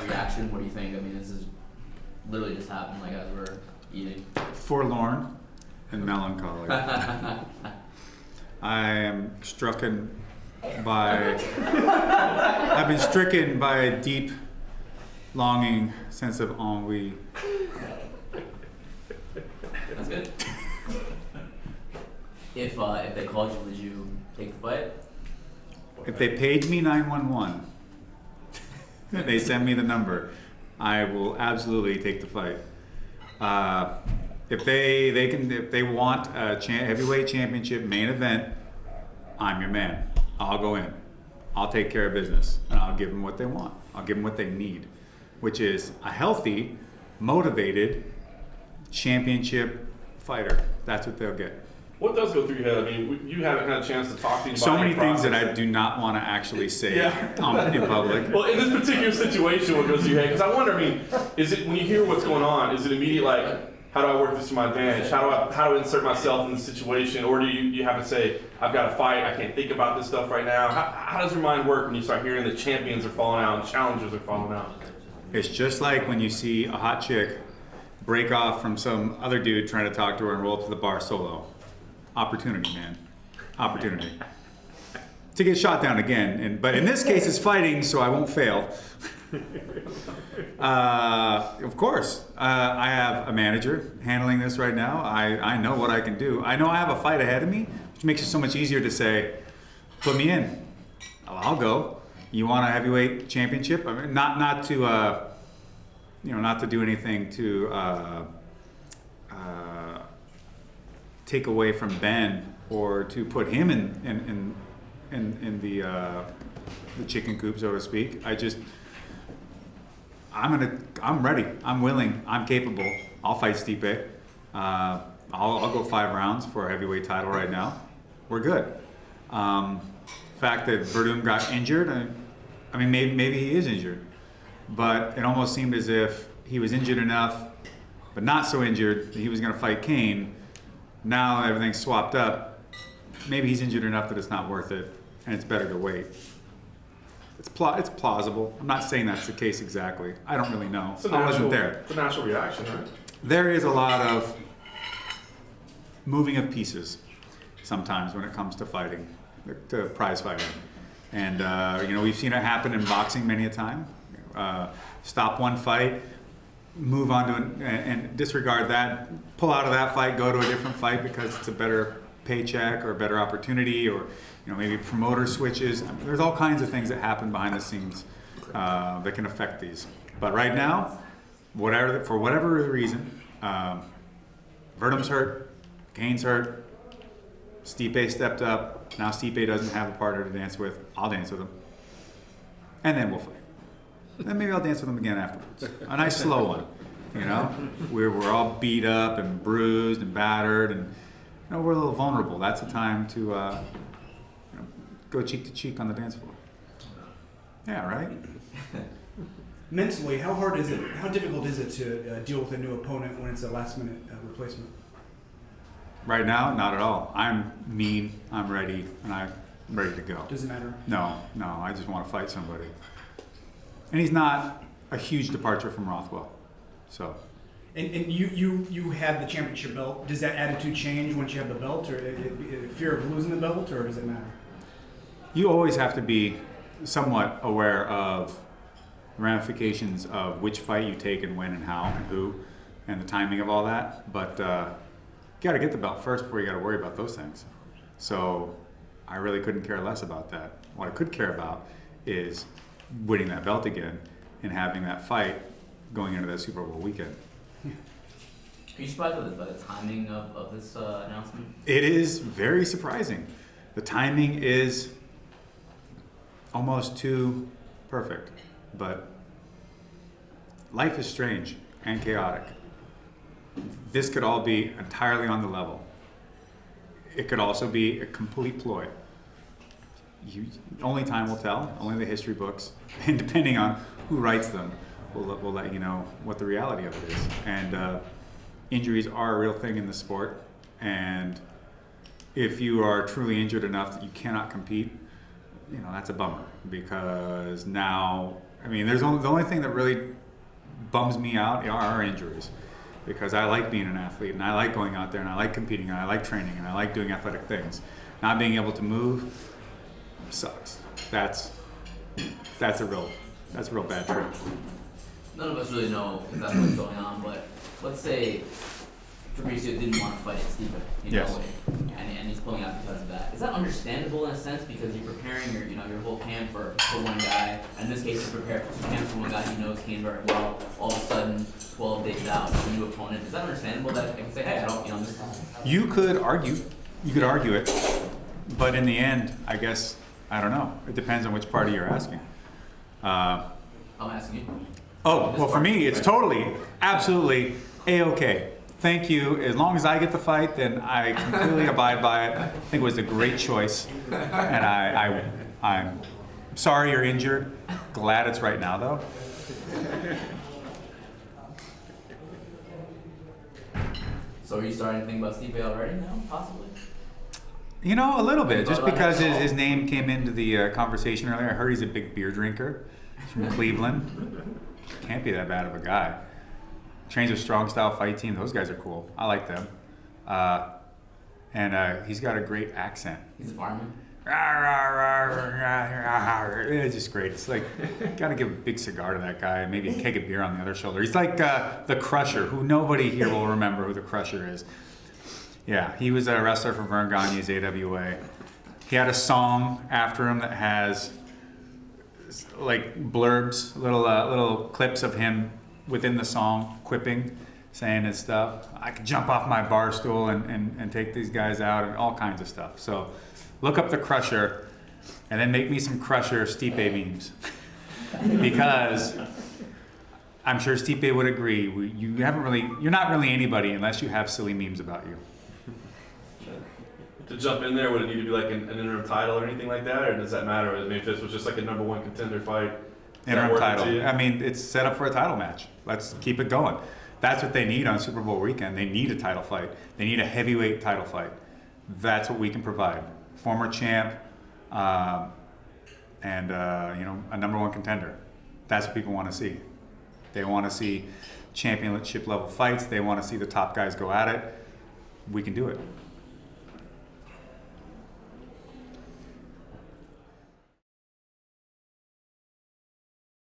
reaction? What do you think? I mean, this is literally just happened like as we're eating. Forlorn and melancholy. I am stricken by. I've been stricken by a deep, longing sense of ennui. That's good. If they called you, would you take the fight? If they paid me 911, they send me the number, I will absolutely take the fight. If they want a heavyweight championship main event, I'm your man. I'll go in. I'll take care of business, and I'll give them what they want. I'll give them what they need, which is a healthy, motivated championship fighter. That's what they'll get. What does go through your head? I mean, you haven't had a chance to talk to anybody. So many things that I do not want to actually say in public. Well, in this particular situation, what goes through your head? Because I wonder, I mean, is it when you hear what's going on, is it immediate like, how do I work this to my advantage? How do I insert myself in the situation? Or do you have to say, I've got to fight, I can't think about this stuff right now? How does your mind work when you start hearing that champions are falling out and challengers are falling out? It's just like when you see a hot chick break off from some other dude trying to talk to her and roll up to the bar solo. Opportunity, man. Opportunity. To get shot down again. But in this case, it's fighting, so I won't fail. Of course. I have a manager handling this right now. I know what I can do. I know I have a fight ahead of me, which makes it so much easier to say, put me in. I'll go. You want a heavyweight championship? I mean, not to do anything to take away from Ben or to put him in the chicken coop, so to speak. I'm ready. I'm willing. I'm capable. I'll fight Stipe. I'll go 5 rounds for a heavyweight title right now. We're good. The fact that Werdum got injured, I mean, maybe he is injured, but it almost seemed as if he was injured enough, but not so injured that he was going to fight Cain. Now everything's swapped up. Maybe he's injured enough that it's not worth it, and it's better to wait. It's plausible. I'm not saying that's the case exactly. I don't really know. I wasn't there. It's a natural reaction, right? There is a lot of moving of pieces sometimes when it comes to fighting, to prize fighting. And we've seen it happen in boxing many a time. Stop one fight, move on to and disregard that, pull out of that fight, go to a different fight because it's a better paycheck or a better opportunity, or maybe promoter switches. I mean, there's all kinds of things that happen behind the scenes that can affect these. But right now, for whatever reason, Werdum's hurt, Cain's hurt, Stipe stepped up. Now Stipe doesn't have a partner to dance with. I'll dance with him, and then we'll fight. Then maybe I'll dance with him again afterwards. A nice slow one, We're all beat up and bruised and battered, and we're a little vulnerable. That's the time to go cheek to cheek on the dance floor. Yeah, right? Mentally, how difficult is it to deal with a new opponent when it's a last-minute replacement? Right now, not at all. I'm mean, I'm ready, and I'm ready to go. Does it matter? No, I just want to fight somebody. And he's not a huge departure from Rothwell, so. And you had the championship belt. Does that attitude change once you have the belt, or fear of losing the belt, or does it matter? You always have to be somewhat aware of the ramifications of which fight you take and when and how and who and the timing of all that. But you got to get the belt first before you got to worry about those things. So I really couldn't care less about that. What I could care about is winning that belt again and having that fight going into that Super Bowl weekend. Are you surprised by the timing of this announcement? It is very surprising. The timing is almost too perfect, but life is strange and chaotic. This could all be entirely on the level. It could also be a complete ploy. Only time will tell, only the history books, and depending on who writes them, will let you know what the reality of it is. And injuries are a real thing in the sport, and if you are truly injured enough that you cannot compete, that's a bummer, because now I mean, the only thing that really bums me out are injuries, because I like being an athlete and I like going out there and I like competing and I like training and I like doing athletic things. Not being able to move sucks. That's a real bad trip. None of us really know exactly what's going on, but let's say Fabricio didn't want to fight at Stipe, Yes. and he's pulling out because of that. Is that understandable in a sense, because you're preparing your whole camp for one guy, and in this case you're prepared for two camps for one guy he knows Cain very well. All of a sudden, 12 days out, a new opponent. Is that understandable that I can say, hey, I don't, this You could argue it, but in the end, I guess, I don't know. It depends on which party you're asking. I'm asking you. Oh, well, for me, it's totally, absolutely A-okay. Thank you. As long as I get the fight, then I completely abide by it. I think it was a great choice. And I'm sorry you're injured. Glad it's right now, though. So are you starting to think about Stipe already now, possibly? You know, a little bit. Just Thought about because that at all? his name came into the conversation earlier. I heard he's a big beer drinker. He's from Cleveland. Can't be that bad of a guy. Trains a strong style fight team. Those guys are cool. I like them. And he's got a great accent. He's a fireman. It's just great. It's like, gotta give a big cigar to that guy and maybe a keg of beer on the other shoulder. He's like the Crusher, who nobody here will remember who the Crusher is. Yeah, he was a wrestler for Vern Gagne's AWA. He had a song after him that has like blurbs, little clips of him within the song, quipping, saying his stuff. I could jump off my bar stool and take these guys out, and all kinds of stuff. So look up the Crusher and then make me some Crusher Stipe memes. Because I'm sure Stipe would agree, you're not really anybody unless you have silly memes about you. To jump in there, would it need to be like an interim title or anything like that, or does that matter? I mean, if this was just like a #1 contender fight, Interim title. I mean, it's set up for a title match. Let's keep it going. That's what they need on Super Bowl weekend. They need a title fight. They need a heavyweight title fight. That's what we can provide. Former champ, and a #1 contender. That's what people want to see. They want to see championship level fights. They want to see the top guys go at it. We can do it.